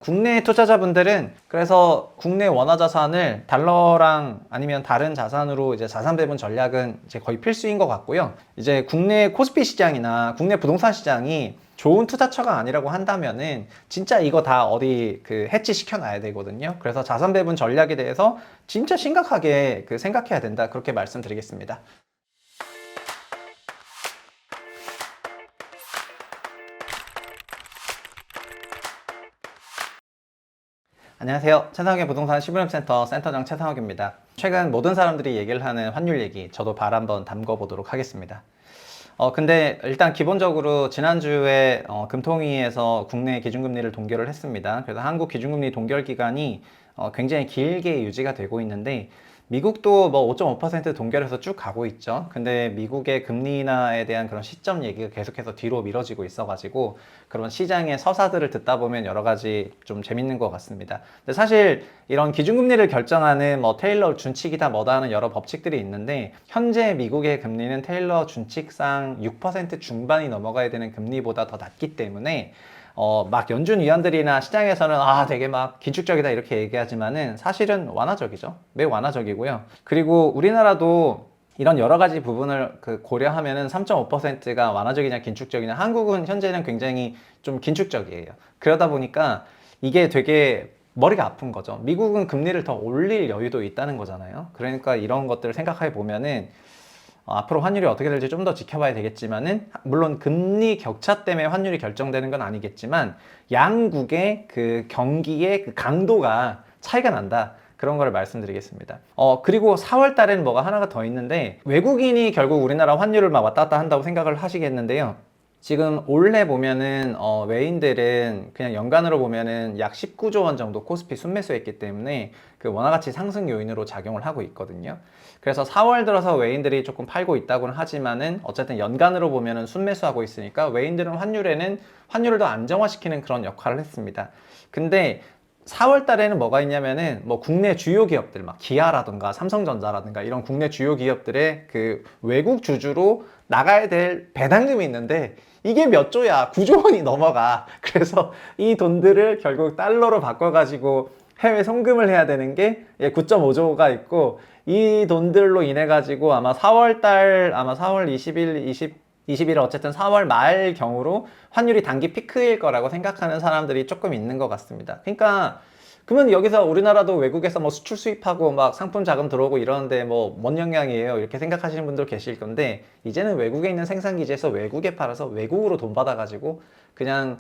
국내 투자자분들은 그래서 국내 원화 자산을 달러랑 아니면 다른 자산으로 이제 자산 배분 전략은 이제 거의 필수인 것 같고요. 이제 국내 코스피 시장이나 국내 부동산 시장이 좋은 투자처가 아니라고 한다면은 진짜 이거 다 어디 해치 시켜놔야 되거든요. 그래서 자산 배분 전략에 대해서 진짜 심각하게 생각해야 된다. 그렇게 말씀드리겠습니다. 안녕하세요. 최상욱의 부동산 시브름센터 센터장 최상욱입니다. 최근 모든 사람들이 얘기를 하는 환율 얘기, 저도 발 한번 담궈보도록 하겠습니다. 근데 일단 기본적으로 지난주에 금통위에서 국내 기준금리를 동결을 했습니다. 그래서 한국 기준금리 동결 기간이 굉장히 길게 유지가 되고 있는데, 미국도 뭐 5.5% 동결해서 쭉 가고 있죠. 근데 미국의 금리 인하에 대한 그런 시점 얘기가 계속해서 뒤로 미뤄지고 있어가지고 그런 시장의 서사들을 듣다 보면 여러 가지 좀 재밌는 것 같습니다. 근데 사실 이런 기준금리를 결정하는 뭐 테일러 준칙이다 뭐다 하는 여러 법칙들이 있는데, 현재 미국의 금리는 테일러 준칙상 6% 중반이 넘어가야 되는 금리보다 더 낮기 때문에 막 연준 위원들이나 시장에서는 되게 막 긴축적이다 이렇게 얘기하지만은 사실은 완화적이죠. 매우 완화적이고요. 그리고 우리나라도 이런 여러 가지 부분을 고려하면은 3.5%가 완화적이냐 긴축적이냐, 한국은 현재는 굉장히 좀 긴축적이에요. 그러다 보니까 이게 되게 머리가 아픈 거죠. 미국은 금리를 더 올릴 여유도 있다는 거잖아요. 그러니까 이런 것들을 생각해 보면은 앞으로 환율이 어떻게 될지 좀 더 지켜봐야 되겠지만은, 물론 금리 격차 때문에 환율이 결정되는 건 아니겠지만 양국의 경기의 강도가 차이가 난다. 그런 거를 말씀드리겠습니다. 그리고 4월 달에는 뭐가 하나가 더 있는데, 외국인이 결국 우리나라 환율을 막 왔다 갔다 한다고 생각을 하시겠는데요. 지금 올해 보면은 외인들은 그냥 연간으로 보면은 약 19조 원 정도 코스피 순매수했기 때문에 원화 가치 상승 요인으로 작용을 하고 있거든요. 그래서 4월 들어서 외인들이 조금 팔고 있다고는 하지만은 어쨌든 연간으로 보면은 순매수하고 있으니까 외인들은 환율을 더 안정화시키는 그런 역할을 했습니다. 근데 4월 달에는 뭐가 있냐면은 뭐 국내 주요 기업들, 막 기아라든가 삼성전자라든가 이런 국내 주요 기업들의 외국 주주로 나가야 될 배당금이 있는데, 이게 몇 조야? 9조 원이 넘어가. 그래서 이 돈들을 결국 달러로 바꿔가지고 해외 송금을 해야 되는 게 9.5조가 있고, 이 돈들로 인해 가지고 아마 4월 20일 어쨌든 4월 말 경우로 환율이 단기 피크일 거라고 생각하는 사람들이 조금 있는 것 같습니다. 그러니까 그러면 여기서 우리나라도 외국에서 뭐 수출 수입하고 막 상품 자금 들어오고 이러는데 뭐 뭔 영향이에요? 이렇게 생각하시는 분들 계실 건데, 이제는 외국에 있는 생산기지에서 외국에 팔아서 외국으로 돈 받아가지고 그냥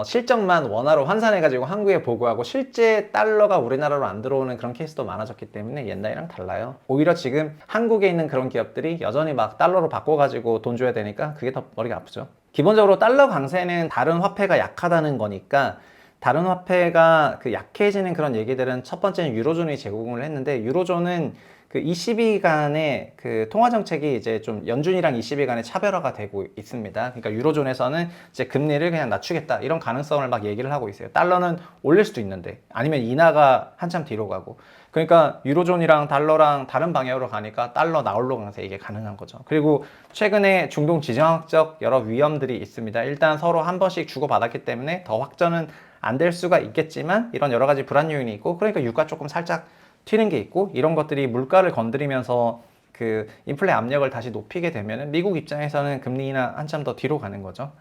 실적만 원화로 환산해가지고 한국에 보고하고, 실제 달러가 우리나라로 안 들어오는 그런 케이스도 많아졌기 때문에 옛날이랑 달라요. 오히려 지금 한국에 있는 그런 기업들이 여전히 막 달러로 바꿔가지고 돈 줘야 되니까 그게 더 머리가 아프죠. 기본적으로 달러 강세는 다른 화폐가 약하다는 거니까, 다른 화폐가 약해지는 그런 얘기들은 첫 번째는 유로존이 제공을 했는데, 유로존은 ECB 간의 통화 정책이 이제 좀 연준이랑 ECB 간의 차별화가 되고 있습니다. 그러니까 유로존에서는 이제 금리를 그냥 낮추겠다 이런 가능성을 막 얘기를 하고 있어요. 달러는 올릴 수도 있는데, 아니면 인하가 한참 뒤로 가고, 그러니까 유로존이랑 달러랑 다른 방향으로 가니까 달러 나홀로 강세 이게 가능한 거죠. 그리고 최근에 중동 지정학적 여러 위험들이 있습니다. 일단 서로 한 번씩 주고받았기 때문에 더 확전은 안 될 수가 있겠지만, 이런 여러 가지 불안 요인이 있고, 그러니까 유가 조금 살짝 튀는 게 있고, 이런 것들이 물가를 건드리면서 인플레 압력을 다시 높이게 되면은 미국 입장에서는 금리 인하 한참 더 뒤로 가는 거죠.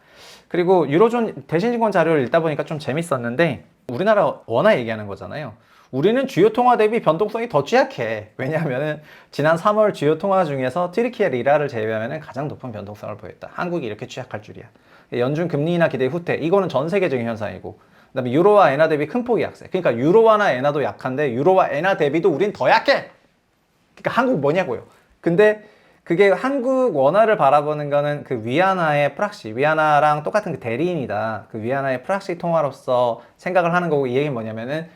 그리고 유로존 대신증권 자료를 읽다 보니까 좀 재밌었는데, 우리나라 원화 얘기하는 거잖아요. 우리는 주요 통화 대비 변동성이 더 취약해. 왜냐하면은 지난 3월 주요 통화 중에서 튀르키예 리라를 제외하면은 가장 높은 변동성을 보였다. 한국이 이렇게 취약할 줄이야. 연준 금리 인하 기대 후퇴, 이거는 전 세계적인 현상이고, 그다음에 유로와 엔화 대비 큰 폭이 약세. 그러니까 유로화나 엔화도 약한데 유로와 엔화 대비도 우린 더 약해. 그러니까 한국 뭐냐고요. 근데 그게 한국 원화를 바라보는 거는 위안화의 프락시, 위안화랑 똑같은 대리인이다. 위안화의 프락시 통화로서 생각을 하는 거고, 이 얘기는 뭐냐면은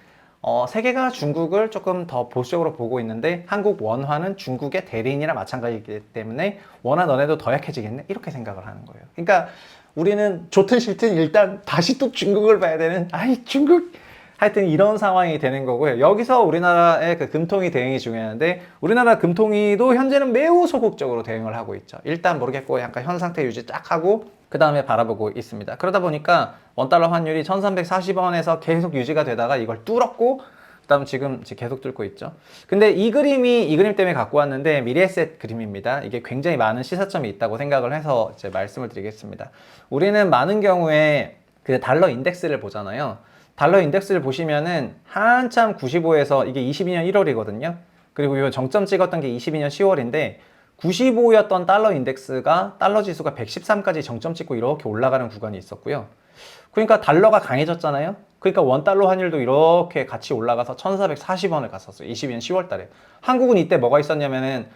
세계가 중국을 조금 더 보수적으로 보고 있는데, 한국 원화는 중국의 대리인이랑 마찬가지이기 때문에 원화 너네도 더 약해지겠네? 이렇게 생각을 하는 거예요. 그러니까 우리는 좋든 싫든 일단 다시 또 중국을 봐야 되는, 중국, 하여튼 이런 상황이 되는 거고요. 여기서 우리나라의 그 금통위 대응이 중요한데 우리나라 금통위도 현재는 매우 소극적으로 대응을 하고 있죠. 일단 모르겠고 약간 현 상태 유지 딱 하고 그 다음에 바라보고 있습니다. 그러다 보니까 원달러 환율이 1340원에서 계속 유지가 되다가 이걸 뚫었고 그다음 지금 계속 뚫고 있죠. 근데 이 그림 때문에 갖고 왔는데 미래에셋 그림입니다. 이게 굉장히 많은 시사점이 있다고 생각을 해서 이제 말씀을 드리겠습니다. 우리는 많은 경우에 그 달러 인덱스를 보잖아요. 달러 인덱스를 보시면은 한참 95에서 이게 22년 1월이거든요. 그리고 이 정점 찍었던 게 22년 10월인데 95였던 달러 인덱스가 달러 지수가 113까지 정점 찍고 이렇게 올라가는 구간이 있었고요. 그러니까 달러가 강해졌잖아요. 그러니까 원달러 환율도 이렇게 같이 올라가서 1440원을 갔었어요. 22년 10월 달에. 한국은 이때 뭐가 있었냐면은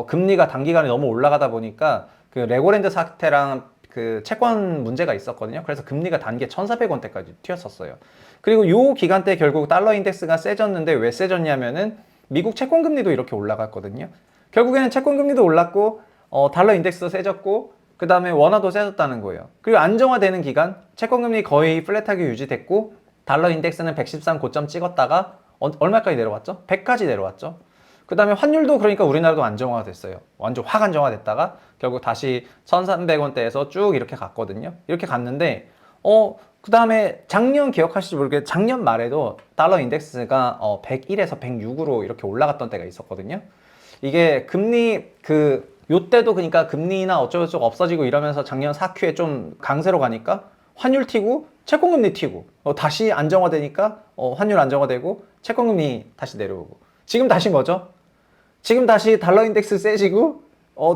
금리가 단기간에 너무 올라가다 보니까 그 레고랜드 사태랑 그 채권 문제가 있었거든요. 그래서 금리가 단기에 1,400원대까지 튀었었어요. 그리고 요 기간 때 결국 달러 인덱스가 세졌는데 왜 세졌냐면은 미국 채권 금리도 이렇게 올라갔거든요. 결국에는 채권 금리도 올랐고 달러 인덱스도 세졌고 그 다음에 원화도 세졌다는 거예요. 그리고 안정화되는 기간 채권 금리 거의 플랫하게 유지됐고 달러 인덱스는 113 고점 찍었다가 얼마까지 내려왔죠? 100까지 내려왔죠. 그 다음에 환율도 그러니까 우리나라도 안정화가 됐어요. 완전 확 안정화됐다가 결국 다시 1300원대에서 쭉 이렇게 갔거든요. 이렇게 갔는데 그 다음에 작년 기억하실지 모르겠는데 작년 말에도 달러 인덱스가 101에서 106으로 이렇게 올라갔던 때가 있었거든요. 이게 금리 요때도 그러니까 금리나 어쩌고저쩌고 없어지고 이러면서 작년 4Q에 좀 강세로 가니까 환율 튀고 채권금리 튀고 다시 안정화되니까 환율 안정화되고 채권금리 다시 내려오고 지금 다시 뭐죠? 지금 다시 달러 인덱스 세지고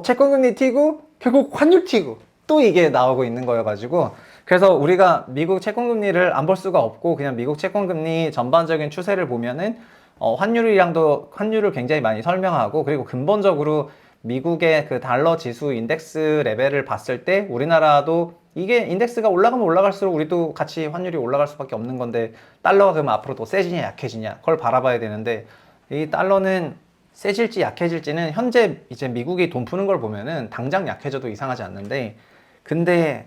채권금리 튀고 결국 환율 튀고 또 이게 나오고 있는 거여가지고 그래서 우리가 미국 채권금리를 안 볼 수가 없고 그냥 미국 채권금리 전반적인 추세를 보면은 환율을 굉장히 많이 설명하고 그리고 근본적으로 미국의 그 달러 지수 인덱스 레벨을 봤을 때 우리나라도 이게 인덱스가 올라가면 올라갈수록 우리도 같이 환율이 올라갈 수밖에 없는 건데 달러가 그러면 앞으로 더 세지냐 약해지냐 그걸 바라봐야 되는데 이 달러는 세질지 약해질지는 현재 이제 미국이 돈 푸는 걸 보면은 당장 약해져도 이상하지 않는데 근데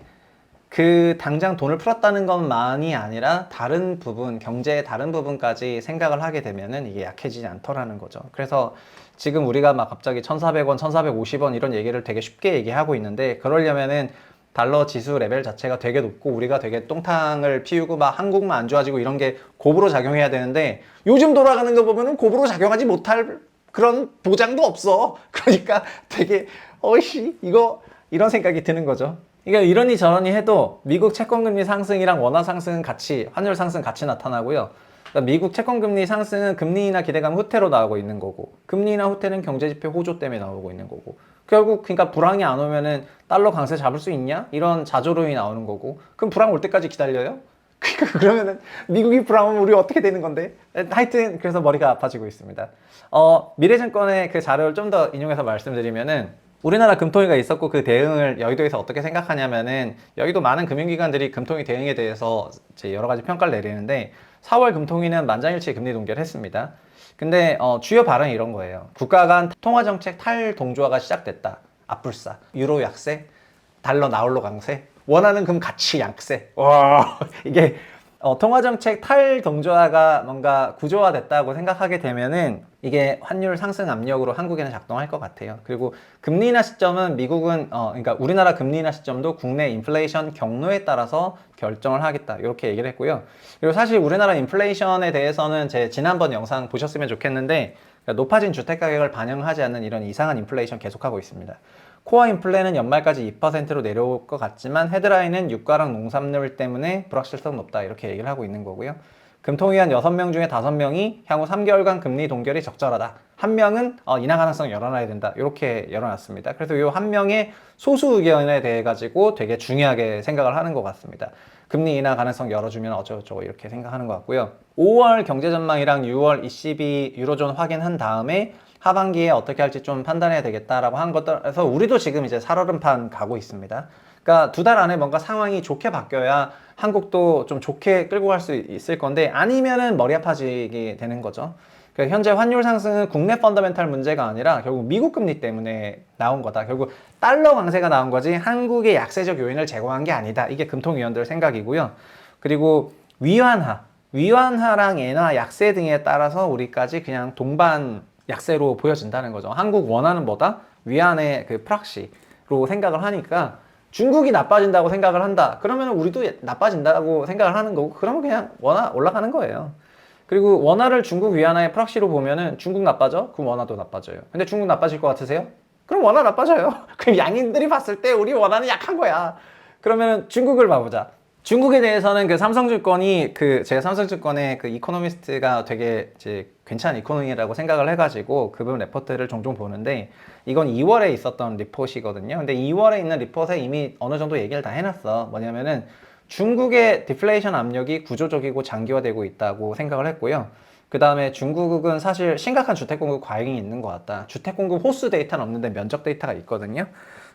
그 당장 돈을 풀었다는 것만이 아니라 다른 부분, 경제의 다른 부분까지 생각을 하게 되면은 이게 약해지지 않더라는 거죠. 그래서 지금 우리가 막 갑자기 1,400원, 1,450원 이런 얘기를 되게 쉽게 얘기하고 있는데 그러려면은 달러 지수 레벨 자체가 되게 높고 우리가 되게 똥탕을 피우고 막 한국만 안 좋아지고 이런 게 곱으로 작용해야 되는데 요즘 돌아가는 거 보면은 곱으로 작용하지 못할 그런 보장도 없어. 그러니까 되게 이런 생각이 드는 거죠. 그러니까 이러니 저러니 해도 미국 채권금리 상승이랑 원화 상승은 같이 환율 상승 같이 나타나고요. 그러니까 미국 채권금리 상승은 금리 인하 기대감 후퇴로 나오고 있는 거고 금리 인하 후퇴는 경제지표 호조 때문에 나오고 있는 거고 결국 그러니까 불황이 안 오면은 달러 강세 잡을 수 있냐? 이런 자조론이 나오는 거고 그럼 불황 올 때까지 기다려요? 그러니까 그러면은 미국이 불황 오면 우리 어떻게 되는 건데? 하여튼 그래서 머리가 아파지고 있습니다. 미래증권의 그 자료를 좀 더 인용해서 말씀드리면은 우리나라 금통위가 있었고 그 대응을 여의도에서 어떻게 생각하냐면은 여의도 많은 금융기관들이 금통위 대응에 대해서 이제 여러 가지 평가를 내리는데 4월 금통위는 만장일치 금리 동결을 했습니다. 근데 주요 발언이 이런 거예요. 국가 간 통화정책 탈동조화가 시작됐다. 앞불사, 유로 약세, 달러 나홀로 강세, 원하는 금 가치 약세. 와 이게 통화정책 탈동조화가 뭔가 구조화됐다고 생각하게 되면은 이게 환율 상승 압력으로 한국에는 작동할 것 같아요. 그리고 금리 인하 시점은 미국은 그러니까 우리나라 금리 인하 시점도 국내 인플레이션 경로에 따라서 결정을 하겠다 이렇게 얘기를 했고요. 그리고 사실 우리나라 인플레이션에 대해서는 제 지난번 영상 보셨으면 좋겠는데 그러니까 높아진 주택 가격을 반영하지 않는 이런 이상한 인플레이션 계속하고 있습니다. 코어 인플레는 연말까지 2%로 내려올 것 같지만 헤드라인은 유가랑 농산물 때문에 불확실성 높다 이렇게 얘기를 하고 있는 거고요. 금통위 한 6명 중에 5명이 향후 3개월간 금리 동결이 적절하다. 한 명은 인하 가능성 열어놔야 된다. 이렇게 열어놨습니다. 그래서 이 한 명의 소수 의견에 대해 가지고 되게 중요하게 생각을 하는 것 같습니다. 금리 인하 가능성 열어주면 어쩌고저쩌고 이렇게 생각하는 것 같고요. 5월 경제 전망이랑 6월 ECB 유로존 확인한 다음에 하반기에 어떻게 할지 좀 판단해야 되겠다라고 한 것들에서 우리도 지금 이제 살얼음판 가고 있습니다. 그러니까 2달 안에 뭔가 상황이 좋게 바뀌어야 한국도 좀 좋게 끌고 갈 수 있을 건데 아니면은 머리 아파지게 되는 거죠. 그러니까 현재 환율 상승은 국내 펀더멘탈 문제가 아니라 결국 미국 금리 때문에 나온 거다. 결국 달러 강세가 나온 거지 한국의 약세적 요인을 제공한 게 아니다. 이게 금통위원들 생각이고요. 그리고 위안화. 위안화랑 엔화 약세 등에 따라서 우리까지 그냥 동반 약세로 보여진다는 거죠. 한국 원화는 뭐다? 위안의 그 프락시로 생각을 하니까 중국이 나빠진다고 생각을 한다. 그러면 우리도 나빠진다고 생각을 하는 거고, 그러면 그냥 원화 올라가는 거예요. 그리고 원화를 중국 위안화의 프락시로 보면은 중국 나빠져? 그럼 원화도 나빠져요. 근데 중국 나빠질 것 같으세요? 그럼 원화 나빠져요. 그럼 양인들이 봤을 때 우리 원화는 약한 거야. 그러면 중국을 봐보자. 중국에 대해서는 그 삼성증권이 제가 삼성증권의 그 이코노미스트가 되게 이제 괜찮은 이코노미라고 생각을 해가지고 그 부분 레포트를 종종 보는데, 이건 2월에 있었던 리포트이거든요. 근데 2월에 있는 리포트에 이미 어느 정도 얘기를 다 해놨어. 뭐냐면은 중국의 디플레이션 압력이 구조적이고 장기화되고 있다고 생각을 했고요. 그 다음에 중국은 사실 심각한 주택공급 과잉이 있는 것 같다. 주택공급 호수 데이터는 없는데 면적 데이터가 있거든요.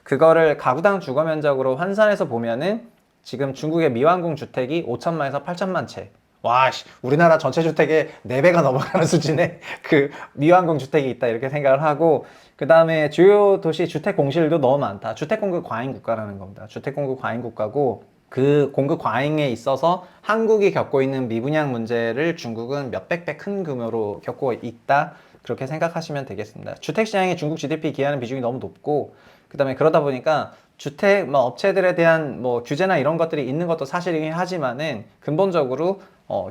그거를 가구당 주거 면적으로 환산해서 보면은 지금 중국의 미완공 주택이 5천만에서 8천만 채. 와, 우리나라 전체 주택의 4배가 넘어가는 수준의 그 미완공 주택이 있다, 이렇게 생각을 하고, 그 다음에 주요 도시 주택 공실도 너무 많다. 주택 공급 과잉 국가라는 겁니다. 주택 공급 과잉 국가고, 그 공급 과잉에 있어서 한국이 겪고 있는 미분양 문제를 중국은 몇백 배 큰 규모로 겪고 있다, 그렇게 생각하시면 되겠습니다. 주택 시장이 중국 GDP 기여하는 비중이 너무 높고, 그 다음에 그러다 보니까 주택 업체들에 대한 규제나 이런 것들이 있는 것도 사실이긴 하지만은 근본적으로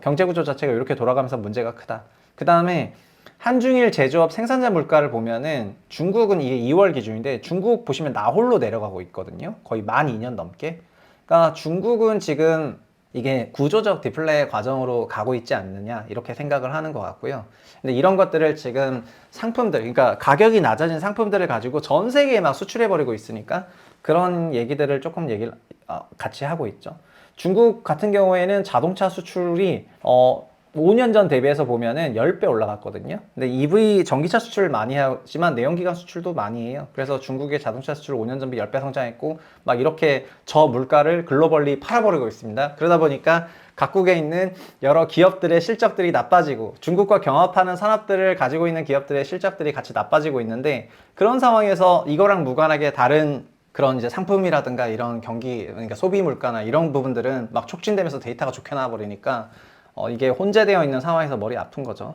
경제 구조 자체가 이렇게 돌아가면서 문제가 크다. 그 다음에 한중일 제조업 생산자 물가를 보면은 중국은 이게 2월 기준인데, 중국 보시면 나홀로 내려가고 있거든요. 거의 만 2년 넘게. 그러니까 중국은 지금 이게 구조적 디플레 과정으로 가고 있지 않느냐, 이렇게 생각을 하는 것 같고요. 근데 이런 것들을 지금 상품들, 그러니까 가격이 낮아진 상품들을 가지고 전 세계에 막 수출해버리고 있으니까 그런 얘기들을 조금 같이 하고 있죠. 중국 같은 경우에는 자동차 수출이 5년 전 대비해서 보면은 10배 올라갔거든요. 근데 EV 전기차 수출을 많이 하지만 내연기관 수출도 많이 해요. 그래서 중국의 자동차 수출 5년 전비 10배 성장했고, 막 이렇게 저 물가를 글로벌리 팔아버리고 있습니다. 그러다 보니까 각국에 있는 여러 기업들의 실적들이 나빠지고, 중국과 경합하는 산업들을 가지고 있는 기업들의 실적들이 같이 나빠지고 있는데, 그런 상황에서 이거랑 무관하게 다른 그런 이제 상품이라든가 이런 그러니까 소비 물가나 이런 부분들은 막 촉진되면서 데이터가 좋게 나와버리니까 이게 혼재되어 있는 상황에서 머리 아픈 거죠.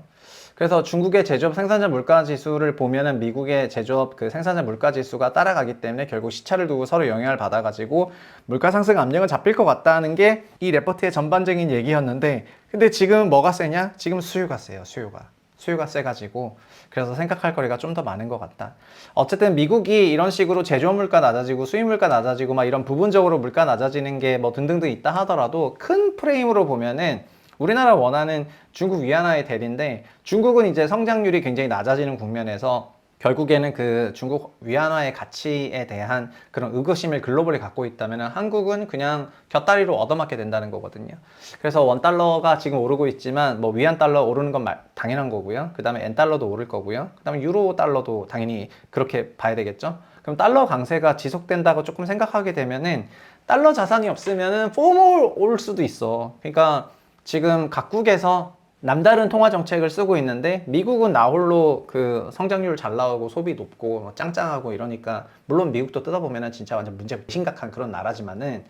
그래서 중국의 제조업 생산자 물가 지수를 보면은 미국의 제조업 그 생산자 물가 지수가 따라가기 때문에 결국 시차를 두고 서로 영향을 받아가지고 물가 상승 압력은 잡힐 것 같다는 게 이 레포트의 전반적인 얘기였는데, 근데 지금 뭐가 세냐? 지금 수요가 세요. 수요가 세가지고, 그래서 생각할 거리가 좀 더 많은 것 같다. 어쨌든 미국이 이런 식으로 제조업 물가 낮아지고 수입 물가 낮아지고 막 이런 부분적으로 물가 낮아지는 게 등등등 있다 하더라도, 큰 프레임으로 보면은 우리나라 원화는 중국 위안화의 대리인데, 중국은 이제 성장률이 굉장히 낮아지는 국면에서 결국에는 그 중국 위안화의 가치에 대한 그런 의구심을 글로벌이 갖고 있다면 한국은 그냥 곁다리로 얻어맞게 된다는 거거든요. 그래서 원달러가 지금 오르고 있지만 위안 달러 오르는 건 당연한 거고요. 그 다음에 엔달러도 오를 거고요. 그 다음에 유로 달러도 당연히 그렇게 봐야 되겠죠. 그럼 달러 강세가 지속된다고 조금 생각하게 되면은 달러 자산이 없으면은 포모 올 수도 있어. 그러니까 지금 각국에서 남다른 통화 정책을 쓰고 있는데, 미국은 나홀로 그 성장률 잘 나오고 소비 높고 짱짱하고 이러니까, 물론 미국도 뜯어보면은 진짜 완전 문제 심각한 그런 나라지만은,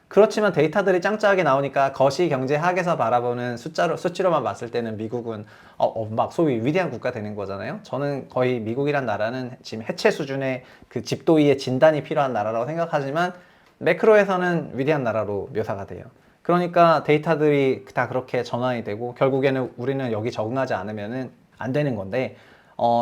그렇지만 데이터들이 짱짱하게 나오니까 거시 경제 학에서 바라보는 수치로만 봤을 때는 미국은 막 소위 위대한 국가 되는 거잖아요. 저는 거의 미국이란 나라는 지금 해체 수준의 그 집도의의 진단이 필요한 나라라고 생각하지만, 매크로에서는 위대한 나라로 묘사가 돼요. 그러니까 데이터들이 다 그렇게 전환이 되고 결국에는 우리는 여기 적응하지 않으면은 안 되는 건데,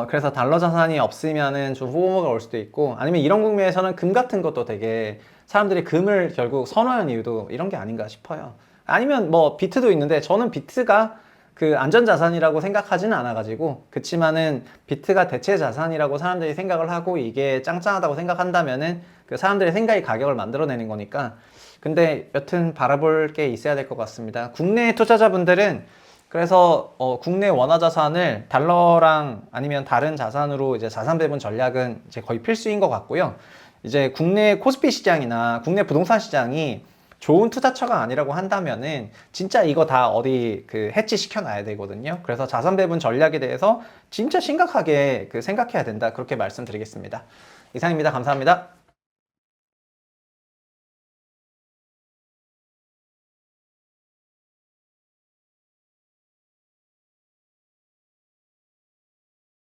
그래서 달러 자산이 없으면은 좀 후호모가 올 수도 있고, 아니면 이런 국면에서는 금 같은 것도 되게 사람들이 금을 결국 선호하는 이유도 이런 게 아닌가 싶어요. 아니면 비트도 있는데, 저는 비트가 그 안전자산이라고 생각하지는 않아가지고, 그치만은 비트가 대체 자산이라고 사람들이 생각을 하고 이게 짱짱하다고 생각한다면은 그 사람들의 생각이 가격을 만들어내는 거니까. 근데 여튼 바라볼 게 있어야 될 것 같습니다. 국내 투자자분들은 그래서 국내 원화 자산을 달러랑 아니면 다른 자산으로 이제 자산 배분 전략은 이제 거의 필수인 것 같고요. 이제 국내 코스피 시장이나 국내 부동산 시장이 좋은 투자처가 아니라고 한다면은 진짜 이거 다 어디 그 해치 시켜놔야 되거든요. 그래서 자산 배분 전략에 대해서 진짜 심각하게 생각해야 된다, 그렇게 말씀드리겠습니다. 이상입니다. 감사합니다.